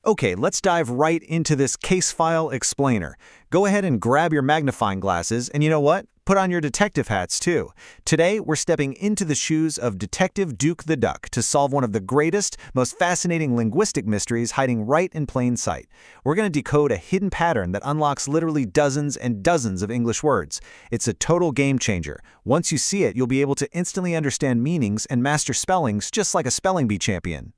Okay, let's dive right into this case file explainer. Go ahead and grab your magnifying glasses, and you know what? Put on your detective hats too. Today, we're stepping into the shoes of Detective Duke the Duck to solve one of the greatest, most fascinating linguistic mysteries hiding right in plain sight. We're going to decode a hidden pattern that unlocks literally dozens and dozens of English words. It's a total game changer. Once you see it, you'll be able to instantly understand meanings and master spellings just like a spelling bee champion.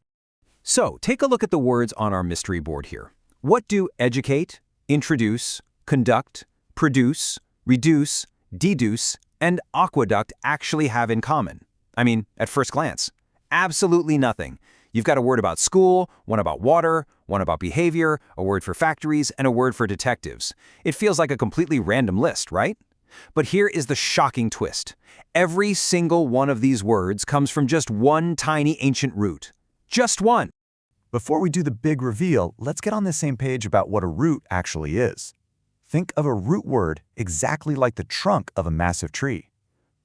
So, take a look at the words on our mystery board here. What do educate, introduce, conduct, produce, reduce, deduce, and aqueduct actually have in common? I mean, at first glance, absolutely nothing. You've got a word about school, one about water, one about behavior, a word for factories, and a word for detectives. It feels like a completely random list, right? But here is the shocking twist. Every single one of these words comes from just one tiny ancient root. Just one. Before we do the big reveal, let's get on the same page about what a root actually is. Think of a root word exactly like the trunk of a massive tree.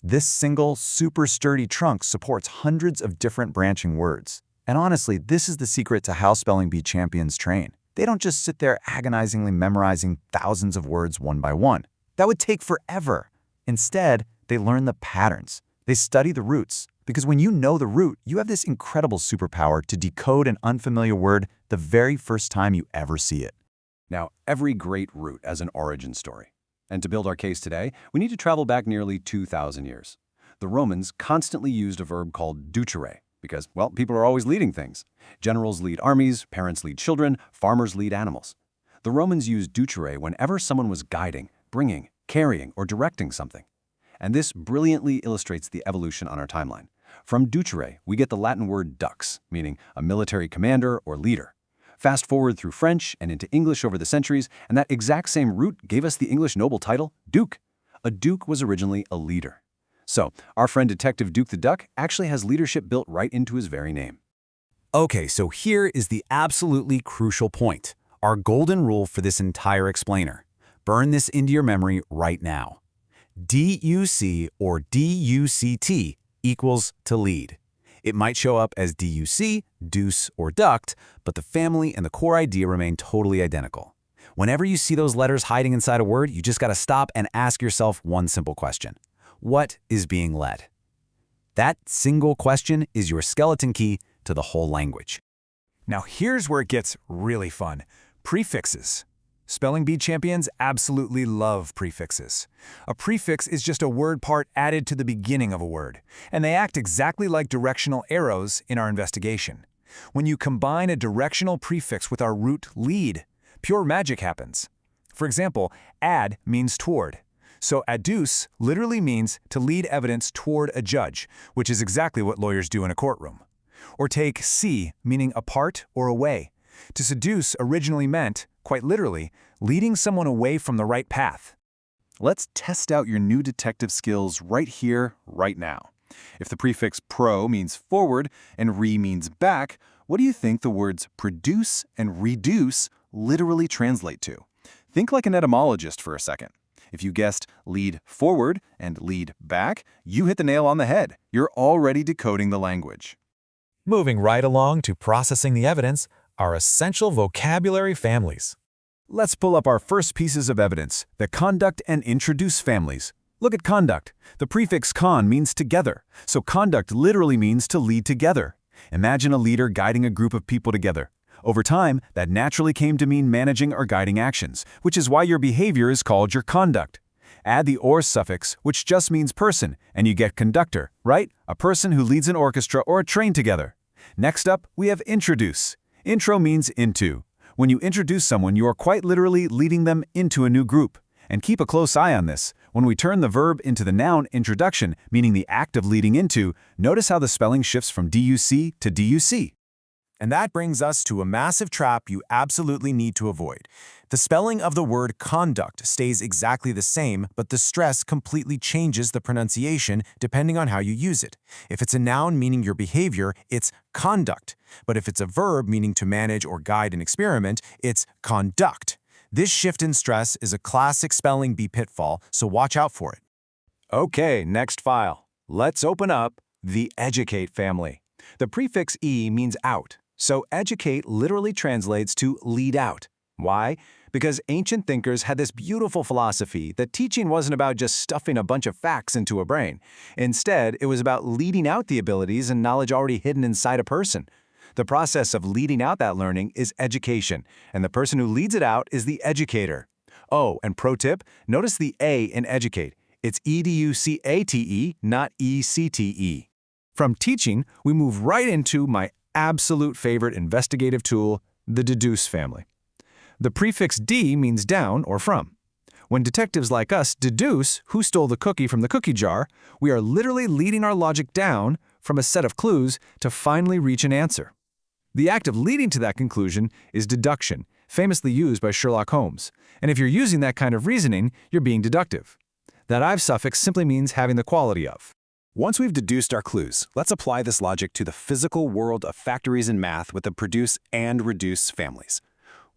This single, super sturdy trunk supports hundreds of different branching words. And honestly, this is the secret to how spelling bee champions train. They don't just sit there agonizingly memorizing thousands of words one by one. That would take forever. Instead, they learn the patterns. They study the roots. Because when you know the root, you have this incredible superpower to decode an unfamiliar word the very first time you ever see it. Now, every great root has an origin story. And to build our case today, we need to travel back nearly 2,000 years. The Romans constantly used a verb called ducere because, well, people are always leading things. Generals lead armies, parents lead children, farmers lead animals. The Romans used ducere whenever someone was guiding, bringing, carrying, or directing something. And this brilliantly illustrates the evolution on our timeline. From ducere, we get the Latin word dux, meaning a military commander or leader. Fast forward through French and into English over the centuries, and that exact same root gave us the English noble title, duke. A duke was originally a leader. So, our friend Detective Duke the Duck actually has leadership built right into his very name. Okay, so here is the absolutely crucial point. Our golden rule for this entire explainer. Burn this into your memory right now. DUC or DUCT equals to lead. It might show up as DUC, deuce, or duct, but the family and the core idea remain totally identical. Whenever you see those letters hiding inside a word, you just got to stop and ask yourself one simple question. What is being led? That single question is your skeleton key to the whole language. Now here's where it gets really fun. Prefixes. Spelling bee champions absolutely love prefixes. A prefix is just a word part added to the beginning of a word, and they act exactly like directional arrows in our investigation. When you combine a directional prefix with our root lead, pure magic happens. For example, ad means toward. So adduce literally means to lead evidence toward a judge, which is exactly what lawyers do in a courtroom. Or take see, meaning apart or away. To seduce originally meant, quite literally, leading someone away from the right path. Let's test out your new detective skills right here, right now. If the prefix pro means forward and re means back, what do you think the words produce and reduce literally translate to? Think like an etymologist for a second. If you guessed lead forward and lead back, you hit the nail on the head. You're already decoding the language. Moving right along to processing the evidence, our essential vocabulary families. Let's pull up our first pieces of evidence, the conduct and introduce families. Look at conduct. The prefix con means together, so conduct literally means to lead together. Imagine a leader guiding a group of people together. Over time, that naturally came to mean managing or guiding actions, which is why your behavior is called your conduct. Add the or suffix, which just means person, and you get conductor, right? A person who leads an orchestra or a train together. Next up, we have introduce. Intro means into. When you introduce someone, you are quite literally leading them into a new group. And keep a close eye on this. When we turn the verb into the noun introduction, meaning the act of leading into, notice how the spelling shifts from DUC to DUC. And that brings us to a massive trap you absolutely need to avoid. The spelling of the word conduct stays exactly the same, but the stress completely changes the pronunciation depending on how you use it. If it's a noun meaning your behavior, it's conduct. But if it's a verb meaning to manage or guide an experiment, it's conduct. This shift in stress is a classic spelling bee pitfall, so watch out for it. Okay, next file. Let's open up the educate family. The prefix e means out. So educate literally translates to lead out. Why? Because ancient thinkers had this beautiful philosophy that teaching wasn't about just stuffing a bunch of facts into a brain. Instead, it was about leading out the abilities and knowledge already hidden inside a person. The process of leading out that learning is education, and the person who leads it out is the educator. Oh, and pro tip, notice the A in educate. It's EDUCATE, not ECTE. From teaching, we move right into my absolute favorite investigative tool, the deduce family. The prefix D means down or from. When detectives like us deduce who stole the cookie from the cookie jar, we are literally leading our logic down from a set of clues to finally reach an answer. The act of leading to that conclusion is deduction, famously used by Sherlock Holmes. And if you're using that kind of reasoning, you're being deductive. That "-ive suffix simply means having the quality of. Once we've deduced our clues, let's apply this logic to the physical world of factories and math with the produce and reduce families.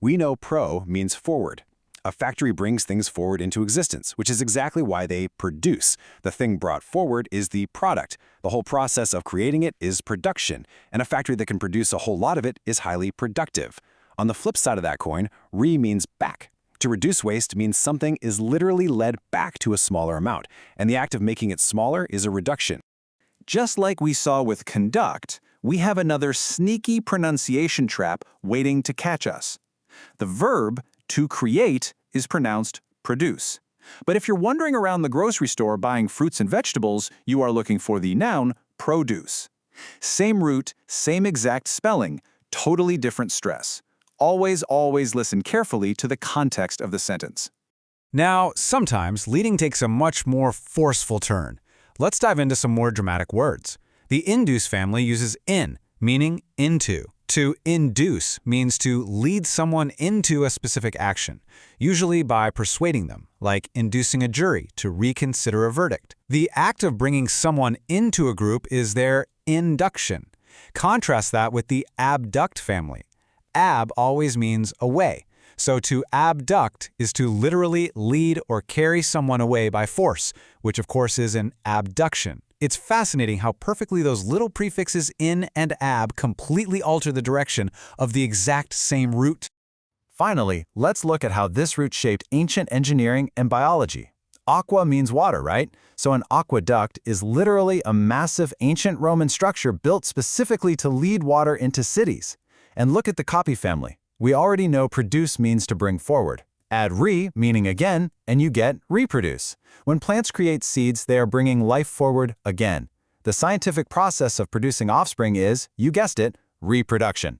We know pro means forward. A factory brings things forward into existence, which is exactly why they produce. The thing brought forward is the product. The whole process of creating it is production, and a factory that can produce a whole lot of it is highly productive. On the flip side of that coin, re means back. To reduce waste means something is literally led back to a smaller amount, and the act of making it smaller is a reduction. Just like we saw with conduct, we have another sneaky pronunciation trap waiting to catch us. The verb to create is pronounced produce. But if you're wandering around the grocery store buying fruits and vegetables, you are looking for the noun produce. Same root, same exact spelling, totally different stress. Always listen carefully to the context of the sentence. Now, sometimes leading takes a much more forceful turn. Let's dive into some more dramatic words. The induce family uses in, meaning into. To induce means to lead someone into a specific action, usually by persuading them, like inducing a jury to reconsider a verdict. The act of bringing someone into a group is their induction. Contrast that with the abduct family. Ab always means away, so to abduct is to literally lead or carry someone away by force, which of course is an abduction. It's fascinating how perfectly those little prefixes in and ab completely alter the direction of the exact same root. Finally, let's look at how this root shaped ancient engineering and biology. Aqua means water, right? So an aqueduct is literally a massive ancient Roman structure built specifically to lead water into cities. And look at the copy family. We already know produce means to bring forward. Add re, meaning again, and you get reproduce. When plants create seeds, they are bringing life forward again. The scientific process of producing offspring is, you guessed it, reproduction.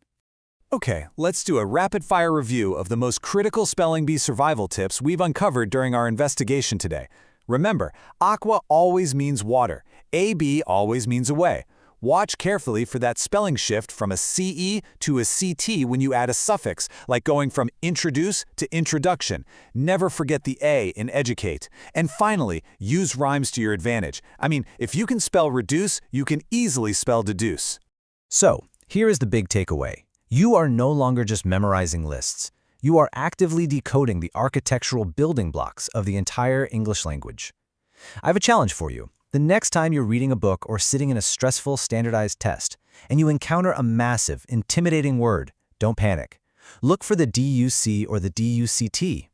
Okay, let's do a rapid-fire review of the most critical spelling bee survival tips we've uncovered during our investigation today. Remember, aqua always means water. AB always means away. Watch carefully for that spelling shift from a CE to a CT when you add a suffix, like going from introduce to introduction. Never forget the A in educate. And finally, use rhymes to your advantage. I mean, if you can spell reduce, you can easily spell deduce. So, here is the big takeaway. You are no longer just memorizing lists. You are actively decoding the architectural building blocks of the entire English language. I have a challenge for you. The next time you're reading a book or sitting in a stressful standardized test, and you encounter a massive, intimidating word, don't panic. Look for the DUC or the DUCT.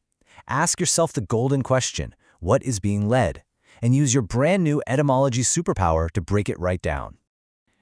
Ask yourself the golden question, what is being led? And use your brand new etymology superpower to break it right down.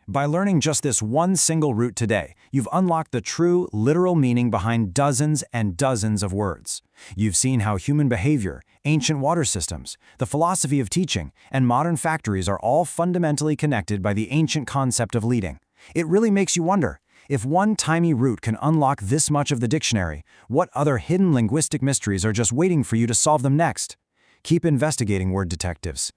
By learning just this one single root today, you've unlocked the true, literal meaning behind dozens and dozens of words. You've seen how human behavior, ancient water systems, the philosophy of teaching, and modern factories are all fundamentally connected by the ancient concept of leading. It really makes you wonder, if one tiny root can unlock this much of the dictionary, what other hidden linguistic mysteries are just waiting for you to solve them next? Keep investigating, word detectives.